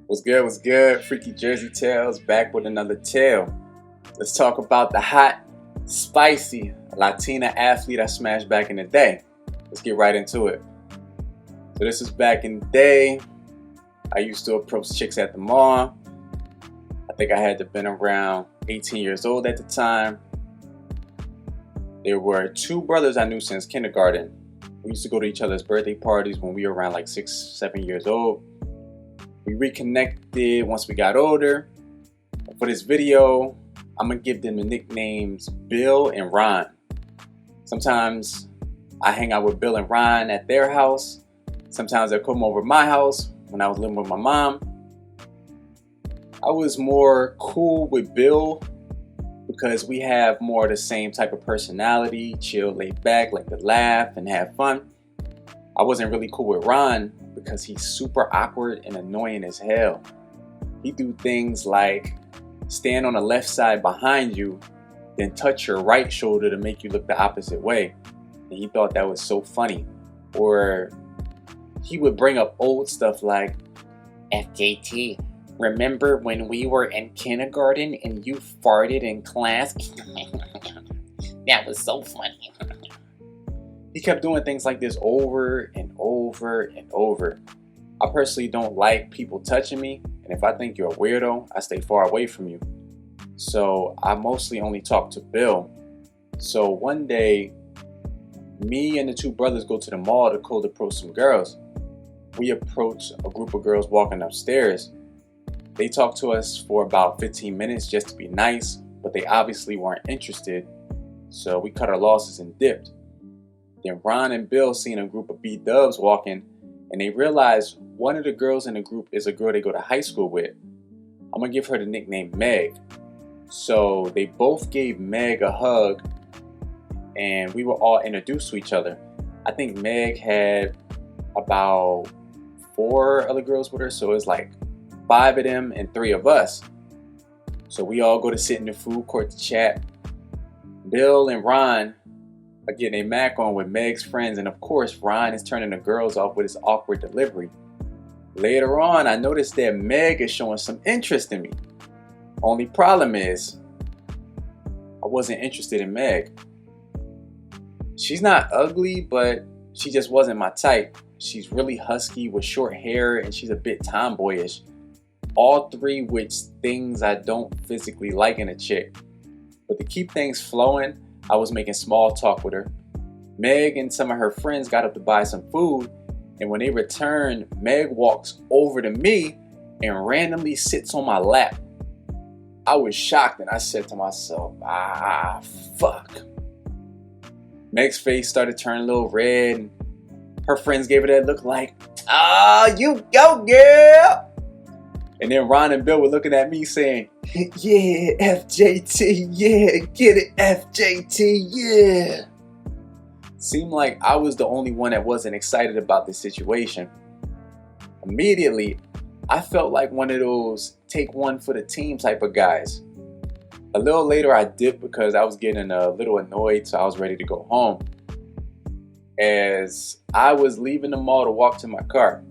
What's good? What's good? Freaky Jersey Tales back with another tale. Let's talk about the hot, spicy Latina athlete I smashed back in the day. Let's get right into it. So this is back in the day. I used to approach chicks at the mall. I think I had to been around 18 years old at the time. There were two brothers I knew since kindergarten. We used to go to each other's birthday parties when we were around like 6, 7 years old. We reconnected once we got older. For this video, I'm gonna give them the nicknames Bill and Ron. Sometimes I hang out with Bill and Ron at their house. Sometimes they'll come over to my house when I was living with my mom. I was more cool with Bill because we have more of the same type of personality, chill, laid back, like to laugh and have fun. I wasn't really cool with Ron because he's super awkward and annoying as hell. He do things like stand on the left side behind you, then touch your right shoulder to make you look the opposite way. And he thought that was so funny. Or he would bring up old stuff like, FJT, remember when we were in kindergarten and you farted in class? That was so funny. He kept doing things like this over and over and over. I personally don't like people touching me, and if I think you're a weirdo, I stay far away from you. So I mostly only talk to Bill. So one day, me and the two brothers go to the mall to cold approach some girls. We approach a group of girls walking upstairs. They talked to us for about 15 minutes just to be nice, but they obviously weren't interested. So we cut our losses and dipped. Then Ron and Bill seen a group of B-dubs walking, and they realized one of the girls in the group is a girl they go to high school with. I'm gonna give her the nickname Meg. So they both gave Meg a hug, and we were all introduced to each other. I think Meg had about 4 other girls with her, so it's like 5 of them and 3 of us. So we all go to sit in the food court to chat. Bill and Ron are getting a mac on with Meg's friends, and of course Ron is turning the girls off with his awkward delivery. Later on, I noticed that Meg is showing some interest in me. Only problem is, I wasn't interested in Meg. She's not ugly, but she just wasn't my type. She's really husky with short hair, and she's a bit tomboyish. All 3 which things I don't physically like in a chick. But to keep things flowing, I was making small talk with her. Meg and some of her friends got up to buy some food, and when they returned, Meg walks over to me and randomly sits on my lap. I was shocked, and I said to myself, fuck. Meg's face started turning a little red, and her friends gave her that look like, you go, girl. And then Ron and Bill were looking at me saying, yeah, FJT, yeah, get it, FJT, yeah. Seemed like I was the only one that wasn't excited about this situation. Immediately, I felt like one of those take one for the team type of guys. A little later, I dipped because I was getting a little annoyed, so I was ready to go home. As I was leaving the mall to walk to my car,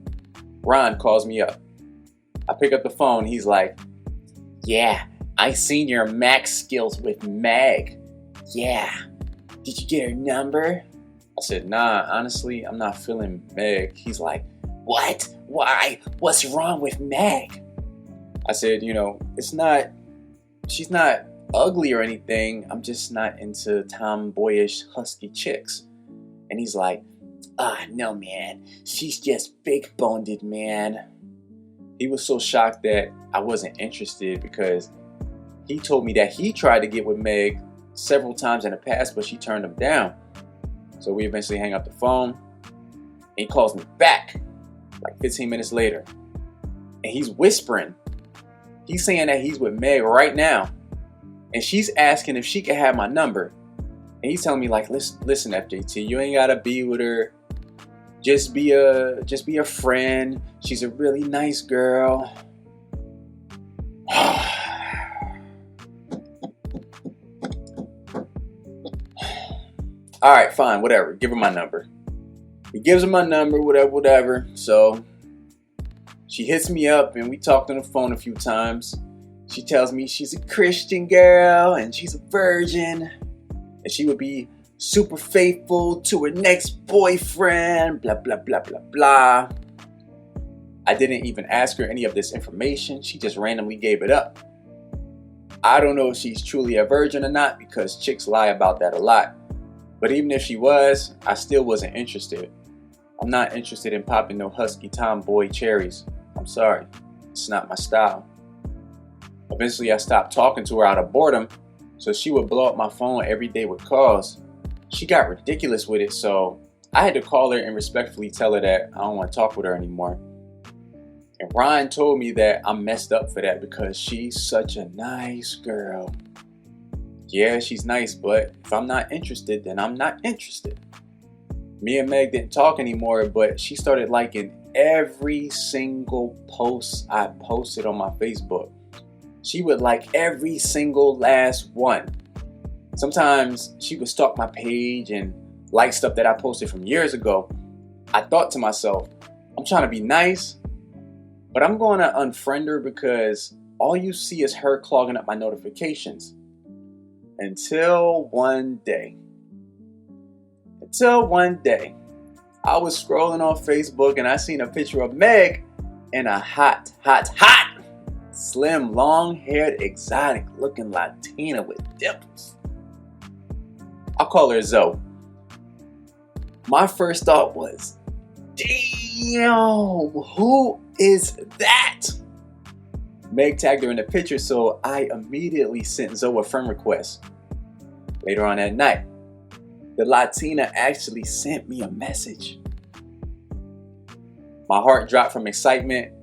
Ron calls me up. I pick up the phone. He's like, yeah, I seen your max skills with Meg. Yeah. Did you get her number? I said, nah, honestly, I'm not feeling Meg. He's like, what? Why? What's wrong with Meg? I said, she's not ugly or anything. I'm just not into tomboyish, husky chicks. And he's like, no, man. She's just big-boned, man. He was so shocked that I wasn't interested because he told me that he tried to get with Meg several times in the past, but she turned him down. So we eventually hang up the phone, and he calls me back like 15 minutes later. And he's whispering. He's saying that he's with Meg right now. And she's asking if she can have my number. And he's telling me like, listen, FJT, you ain't gotta be with her. Just be a friend. She's a really nice girl. All right, fine, whatever. Give her my number. He gives her my number, whatever. So She hits me up and we talked on the phone a few times. She tells me she's a Christian girl and she's a virgin and she would be super faithful to her next boyfriend, blah, blah, blah, blah, blah. I didn't even ask her any of this information. She just randomly gave it up. I don't know if she's truly a virgin or not because chicks lie about that a lot. But even if she was, I still wasn't interested. I'm not interested in popping no husky tomboy cherries. I'm sorry. It's not my style. Eventually, I stopped talking to her out of boredom, so she would blow up my phone every day with calls. She got ridiculous with it, so I had to call her and respectfully tell her that I don't want to talk with her anymore. And Ryan told me that I'm messed up for that because she's such a nice girl. Yeah, she's nice, but if I'm not interested, then I'm not interested. Me and Meg didn't talk anymore, but she started liking every single post I posted on my Facebook. She would like every single last one. Sometimes she would stalk my page and like stuff that I posted from years ago. I thought to myself, I'm trying to be nice, but I'm going to unfriend her because all you see is her clogging up my notifications. Until one day, I was scrolling on Facebook and I seen a picture of Meg and a hot, slim, long-haired, exotic-looking Latina with dimples. I'll call her Zoe. My first thought was, damn, who is that? Meg tagged her in the picture, so I immediately sent Zoe a friend request. Later on that night, the Latina actually sent me a message. My heart dropped from excitement,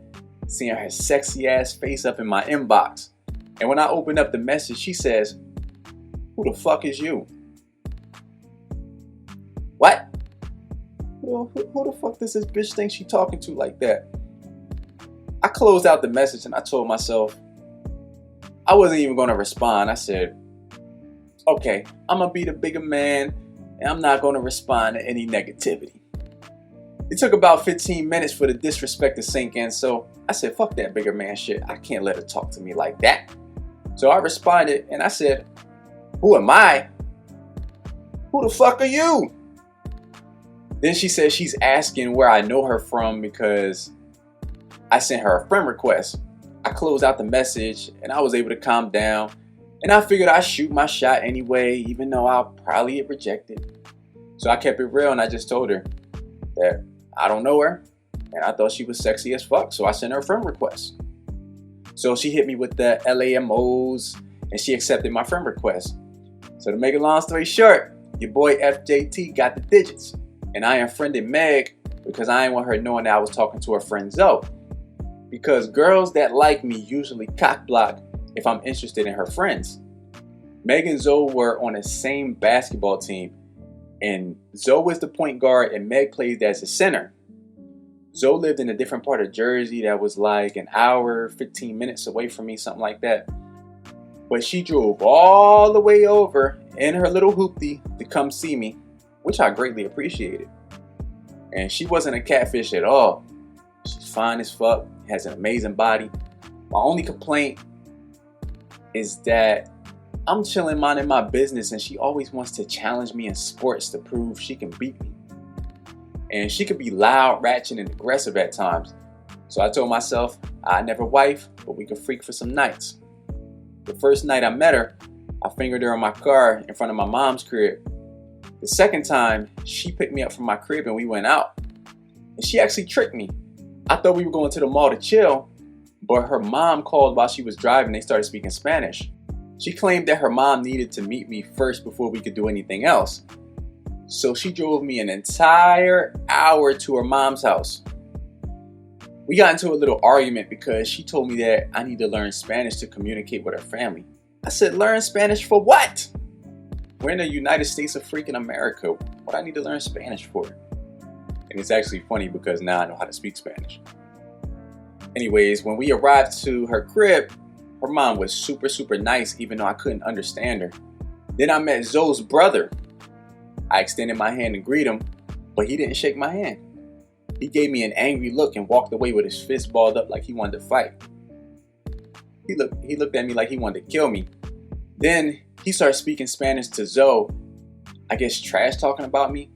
seeing her sexy ass face up in my inbox. And when I opened up the message, she says, "Who the fuck is you?" What? Who the fuck does this bitch think she talking to like that? I closed out the message and I told myself I wasn't even going to respond. I said, okay, I'm going to be the bigger man and I'm not going to respond to any negativity. It took about 15 minutes for the disrespect to sink in, so I said, fuck that bigger man shit. I can't let her talk to me like that. So I responded and I said, who am I? Who the fuck are you? Then she said she's asking where I know her from because I sent her a friend request. I closed out the message and I was able to calm down. And I figured I'd shoot my shot anyway, even though I'll probably get rejected. So I kept it real and I just told her that I don't know her. And I thought she was sexy as fuck, so I sent her a friend request. So she hit me with the LAMOs and she accepted my friend request. So to make a long story short, your boy FJT got the digits. And I unfriended Meg because I didn't want her knowing that I was talking to her friend Zoe. Because girls that like me usually cock block if I'm interested in her friends. Meg and Zoe were on the same basketball team. And Zoe was the point guard and Meg played as a center. Zoe lived in a different part of Jersey that was like an hour, 15 minutes away from me, something like that. But she drove all the way over in her little hoopty to come see me, which I greatly appreciated. And she wasn't a catfish at all. She's fine as fuck, has an amazing body. My only complaint is that I'm chilling minding my business and she always wants to challenge me in sports to prove she can beat me. And she could be loud, ratchet, and aggressive at times. So I told myself I'd never wife, but we could freak for some nights. The first night I met her, I fingered her in my car in front of my mom's crib. The second time, she picked me up from my crib and we went out. And she actually tricked me. I thought we were going to the mall to chill, but her mom called while she was driving. They started speaking Spanish. She claimed that her mom needed to meet me first before we could do anything else. So she drove me an entire hour to her mom's house. We got into a little argument because she told me that I need to learn Spanish to communicate with her family. I said, learn Spanish for what? We're in the United States of freaking America. What I need to learn Spanish for? And it's actually funny because now I know how to speak Spanish. Anyways, when we arrived to her crib, her mom was super, super nice, even though I couldn't understand her. Then I met Zoe's brother. I extended my hand to greet him, but he didn't shake my hand. He gave me an angry look and walked away with his fist balled up like he wanted to fight. He looked at me like he wanted to kill me. Then he started speaking Spanish to Zoe, I guess trash talking about me,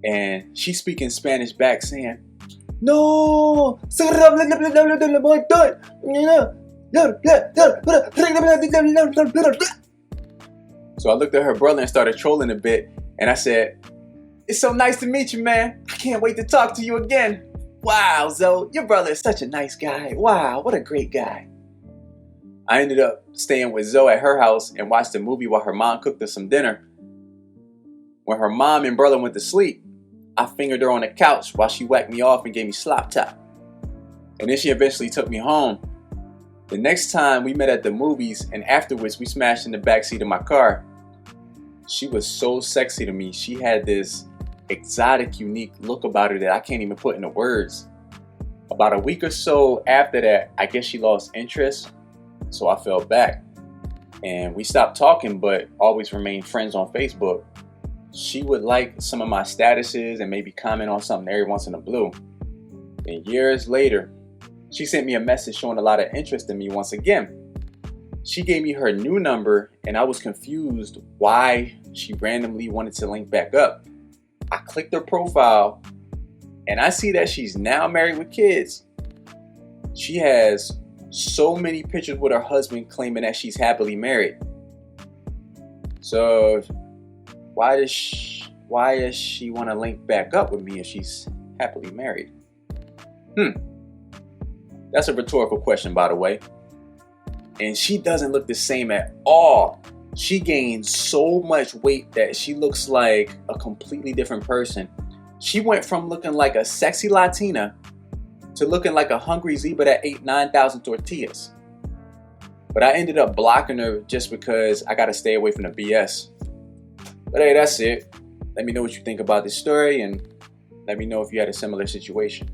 and she speaking Spanish back saying, "No!" So I looked at her brother and started trolling a bit, and I said, "It's so nice to meet you, man. I can't wait to talk to you again. Wow, Zoe, your brother is such a nice guy. Wow, what a great guy." I ended up staying with Zoe at her house and watched a movie while her mom cooked us some dinner. When her mom and brother went to sleep, I fingered her on the couch while she whacked me off and gave me slop top. And then she eventually took me home. The next time we met at the movies and afterwards we smashed in the backseat of my car. She was so sexy to me. She had this exotic, unique look about her that I can't even put into words. About a week or so after that, I guess she lost interest, so I fell back. And we stopped talking, but always remained friends on Facebook. She would like some of my statuses and maybe comment on something every once in a blue. And years later, she sent me a message showing a lot of interest in me once again. She gave me her new number and I was confused why she randomly wanted to link back up. I clicked her profile and I see that she's now married with kids. She has so many pictures with her husband claiming that she's happily married. So why does she want to link back up with me if she's happily married? That's a rhetorical question, by the way. And she doesn't look the same at all. She gained so much weight that she looks like a completely different person. She went from looking like a sexy Latina to looking like a hungry zebra that ate 9,000 tortillas. But I ended up blocking her just because I gotta stay away from the BS. But hey, that's it. Let me know what you think about this story and let me know if you had a similar situation.